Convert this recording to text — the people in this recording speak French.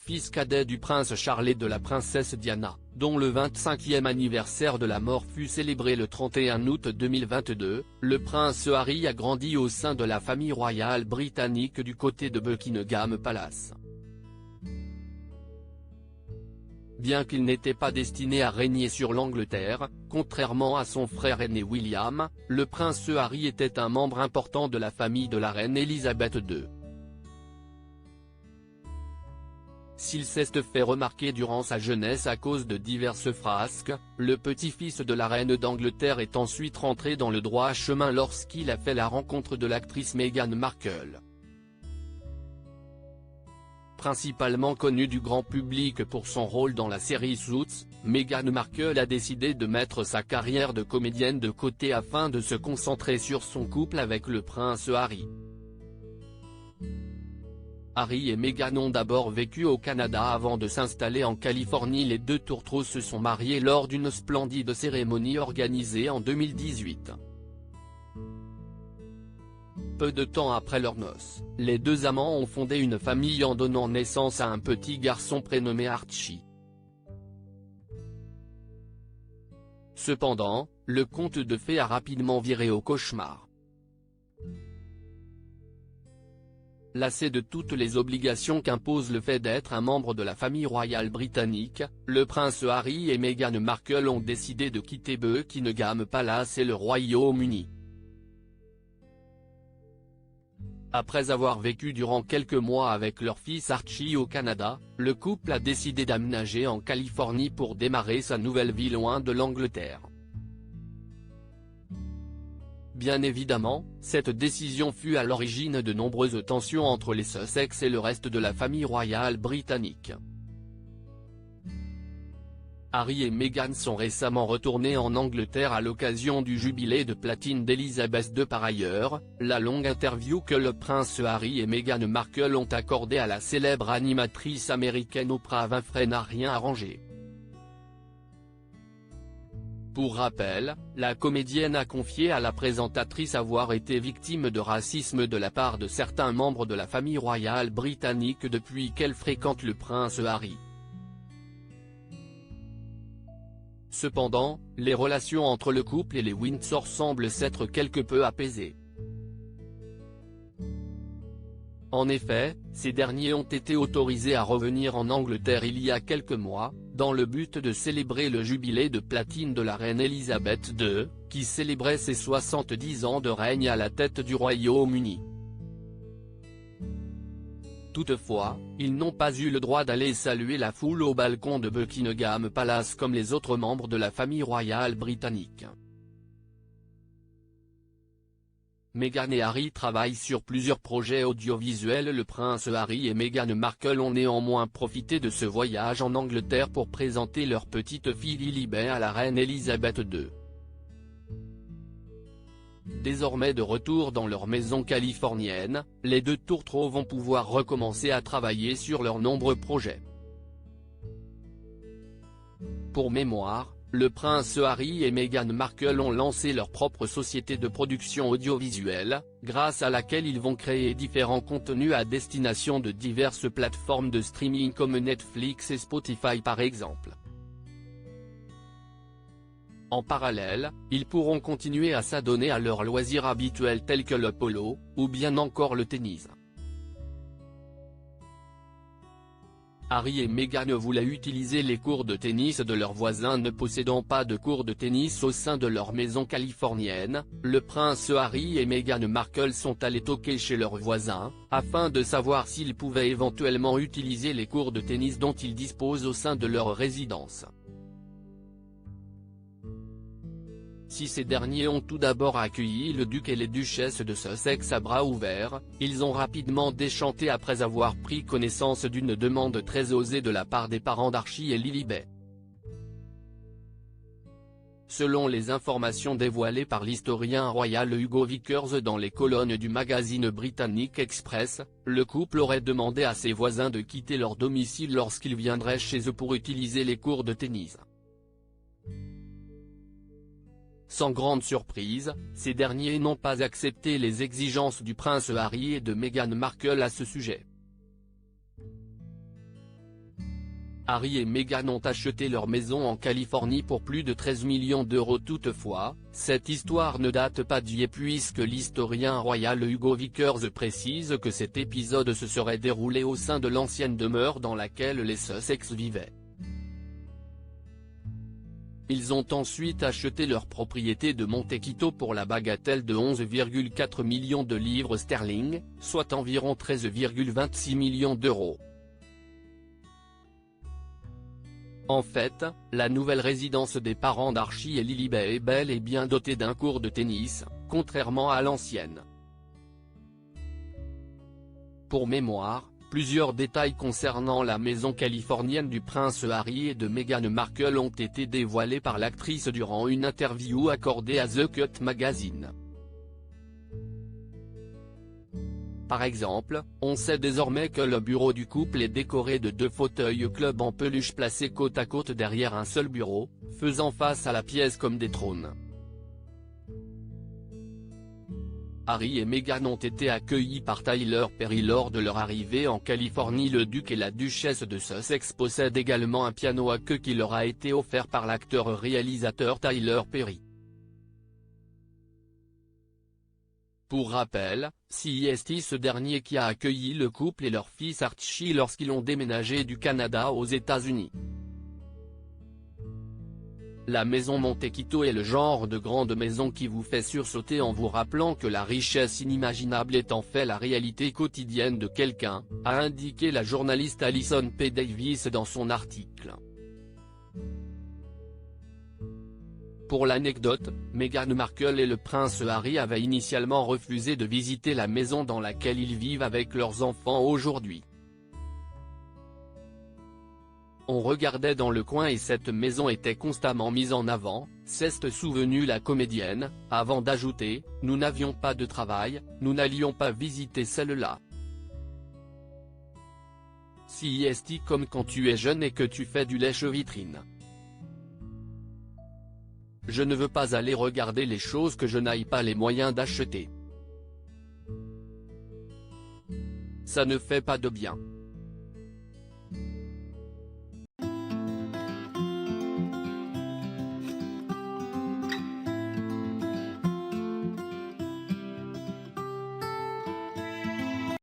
fils cadet du prince Charles et de la princesse Diana, dont le 25e anniversaire de la mort fut célébré le 31 août 2022, le prince Harry a grandi au sein de la famille royale britannique du côté de Buckingham Palace. Bien qu'il n'était pas destiné à régner sur l'Angleterre, contrairement à son frère aîné William, le prince Harry était un membre important de la famille de la reine Elisabeth II. S'il s'est fait remarquer durant sa jeunesse à cause de diverses frasques, le petit-fils de la reine d'Angleterre est ensuite rentré dans le droit chemin lorsqu'il a fait la rencontre de l'actrice Meghan Markle. Principalement connue du grand public pour son rôle dans la série Suits, Meghan Markle a décidé de mettre sa carrière de comédienne de côté afin de se concentrer sur son couple avec le prince Harry. Harry et Meghan ont d'abord vécu au Canada avant de s'installer en Californie. Les deux tourtereaux se sont mariés lors d'une splendide cérémonie organisée en 2018. Peu de temps après leurs noces, les deux amants ont fondé une famille en donnant naissance à un petit garçon prénommé Archie. Cependant, le conte de fées a rapidement viré au cauchemar. Lassé de toutes les obligations qu'impose le fait d'être un membre de la famille royale britannique, le prince Harry et Meghan Markle ont décidé de quitter Buckingham Palace et le Royaume-Uni. Après avoir vécu durant quelques mois avec leur fils Archie au Canada, le couple a décidé d'aménager en Californie pour démarrer sa nouvelle vie loin de l'Angleterre. Bien évidemment, cette décision fut à l'origine de nombreuses tensions entre les Sussex et le reste de la famille royale britannique. Harry et Meghan sont récemment retournés en Angleterre à l'occasion du jubilé de platine d'Elisabeth II. Par ailleurs, la longue interview que le prince Harry et Meghan Markle ont accordée à la célèbre animatrice américaine Oprah Winfrey n'a rien arrangé. Pour rappel, la comédienne a confié à la présentatrice avoir été victime de racisme de la part de certains membres de la famille royale britannique depuis qu'elle fréquente le prince Harry. Cependant, les relations entre le couple et les Windsor semblent s'être quelque peu apaisées. En effet, ces derniers ont été autorisés à revenir en Angleterre il y a quelques mois, dans le but de célébrer le jubilé de platine de la reine Elisabeth II, qui célébrait ses 70 ans de règne à la tête du Royaume-Uni. Toutefois, ils n'ont pas eu le droit d'aller saluer la foule au balcon de Buckingham Palace comme les autres membres de la famille royale britannique. Meghan et Harry travaillent sur plusieurs projets audiovisuels. Le prince Harry et Meghan Markle ont néanmoins profité de ce voyage en Angleterre pour présenter leur petite fille Lilibet à la reine Elisabeth II. Désormais de retour dans leur maison californienne, les deux tourtereaux vont pouvoir recommencer à travailler sur leurs nombreux projets. Pour mémoire, le prince Harry et Meghan Markle ont lancé leur propre société de production audiovisuelle, grâce à laquelle ils vont créer différents contenus à destination de diverses plateformes de streaming comme Netflix et Spotify par exemple. En parallèle, ils pourront continuer à s'adonner à leurs loisirs habituels tels que le polo, ou bien encore le tennis. Harry et Meghan voulaient utiliser les cours de tennis de leurs voisins ne possédant pas de cours de tennis au sein de leur maison californienne. Le prince Harry et Meghan Markle sont allés toquer chez leurs voisins, afin de savoir s'ils pouvaient éventuellement utiliser les cours de tennis dont ils disposent au sein de leur résidence. Si ces derniers ont tout d'abord accueilli le duc et les duchesses de Sussex à bras ouverts, ils ont rapidement déchanté après avoir pris connaissance d'une demande très osée de la part des parents d'Archie et Lilibet. Selon les informations dévoilées par l'historien royal Hugo Vickers dans les colonnes du magazine britannique Express, le couple aurait demandé à ses voisins de quitter leur domicile lorsqu'ils viendraient chez eux pour utiliser les cours de tennis. Sans grande surprise, ces derniers n'ont pas accepté les exigences du prince Harry et de Meghan Markle à ce sujet. Harry et Meghan ont acheté leur maison en Californie pour plus de 13 millions d'euros. Toutefois, cette histoire ne date pas d'hier puisque l'historien royal Hugo Vickers précise que cet épisode se serait déroulé au sein de l'ancienne demeure dans laquelle les Sussex vivaient. Ils ont ensuite acheté leur propriété de Montecito pour la bagatelle de 11,4 millions de livres sterling, soit environ 13,26 millions d'euros. En fait, la nouvelle résidence des parents d'Archie et Lilibet est bel et bien dotée d'un court de tennis, contrairement à l'ancienne. Pour mémoire, plusieurs détails concernant la maison californienne du prince Harry et de Meghan Markle ont été dévoilés par l'actrice durant une interview accordée à The Cut Magazine. Par exemple, on sait désormais que le bureau du couple est décoré de 2 fauteuils club en peluche placés côte à côte derrière un seul bureau, faisant face à la pièce comme des trônes. Harry et Meghan ont été accueillis par Tyler Perry lors de leur arrivée en Californie. Le duc et la duchesse de Sussex possèdent également un piano à queue qui leur a été offert par l'acteur-réalisateur Tyler Perry. Pour rappel, c'est ce dernier qui a accueilli le couple et leur fils Archie lorsqu'ils ont déménagé du Canada aux États-Unis. La maison Montecito est le genre de grande maison qui vous fait sursauter en vous rappelant que la richesse inimaginable est en fait la réalité quotidienne de quelqu'un, a indiqué la journaliste Alison P. Davis dans son article. Pour l'anecdote, Meghan Markle et le prince Harry avaient initialement refusé de visiter la maison dans laquelle ils vivent avec leurs enfants aujourd'hui. On regardait dans le coin et cette maison était constamment mise en avant, s'est souvenue la comédienne, avant d'ajouter, nous n'avions pas de travail, nous n'allions pas visiter celle-là. C'est comme quand tu es jeune et que tu fais du lèche-vitrine. Je ne veux pas aller regarder les choses que je n'aille pas les moyens d'acheter. Ça ne fait pas de bien.